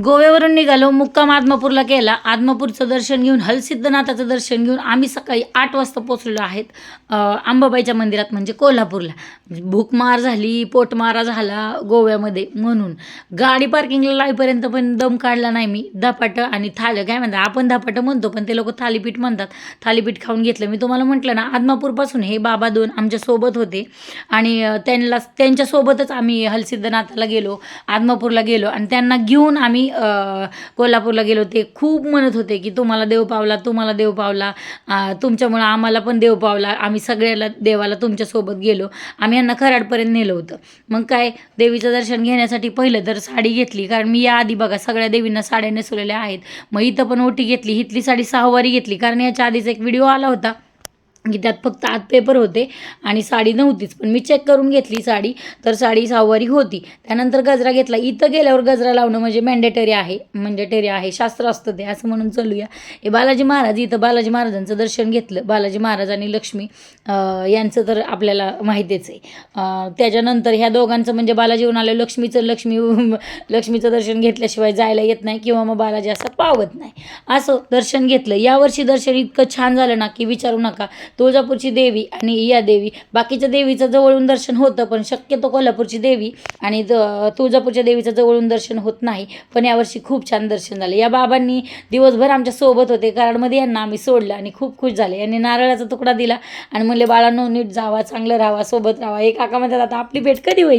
गोव्यावरून निघालो, मुक्काम आदमापूरला केला. आदमापूरचं दर्शन घेऊन, हलसिद्धनाथाचं दर्शन घेऊन आम्ही सकाळी 8 वाजता पोचलेलो आहेत अंबाबाईच्या मंदिरात, म्हणजे कोल्हापूरला. भूकमार झाली, पोटमारा झाला गोव्यामध्ये, म्हणून गाडी पार्किंगला लावेपर्यंत पण दम काढला नाही मी. धपाटं आणि काय म्हणतात, आपण धपाटं म्हणतो पण ते लोक थालीपीठ म्हणतात. थालीपीठ खाऊन घेतलं. मी तुम्हाला म्हटलं ना, आदमापूरपासून हे बाबा 2 आमच्यासोबत होते आणि त्यांच्यासोबतच आम्ही हलसिद्धनाथाला गेलो, आदमापूरला गेलो आणि त्यांना घेऊन आम्ही कोल्हापूरला गेलो. ते खूप म्हणत होते की तुम्हाला देव पावला, तुम्हाला देव पावला, तुमच्यामुळं आम्हाला पण देव पावला, आम्ही सगळ्याला देवाला तुमच्यासोबत गेलो. आम्ही यांना खराडपर्यंत नेलं होतं. मग काय, देवीचं दर्शन घेण्यासाठी पहिलं तर साडी घेतली, कारण मी याआधी बघा सगळ्या देवींना साड्या नेसवलेल्या आहेत. मग इथं पण ओटी घेतली. इथली साडी 6 वारी घेतली, कारण याच्या आधीच एक व्हिडिओ आला होता की त्यात फक्त आत पेपर होते आणि साडी नव्हतीच. पण मी चेक करून घेतली साडी, तर साडी 6 वारी होती. त्यानंतर गजरा घेतला. इथं गेल्यावर गजरा लावणं म्हणजे मॅन्डेटरी आहे, शास्त्र असतं ते, असं म्हणून चालूया. हे बालाजी महाराज, इथं बालाजी महाराजांचं दर्शन घेतलं. बालाजी महाराज आणि लक्ष्मी यांचं तर आपल्याला माहितीच आहे. त्याच्यानंतर ह्या दोघांचं म्हणजे बालाजी येऊन आलं, लक्ष्मीचं दर्शन घेतल्याशिवाय जायला येत नाही, किंवा मग बालाजी असं पावत नाही. असं दर्शन घेतलं. यावर्षी दर्शन इतकं छान झालं ना की विचारू नका. तुळजापूरची देवी आणि या देवी, बाकीच्या देवीचं जवळून दर्शन होतं, पण शक्यतो कोल्हापूरची देवी आणि तुळजापूरच्या देवीचं जवळून दर्शन होत नाही. पण यावर्षी खूप छान दर्शन झालं. या बाबांनी दिवसभर आमच्या सोबत होते. कराडमध्ये यांना आम्ही सोडलं आणि खूप खुश झाले. यांनी नारळाचा तुकडा दिला आणि म्हणले, बाळांनो नीट जावा, चांगलं राहावा, सोबत राहावा. एक काका म्हणतात, आता आपली भेट कधी होईल.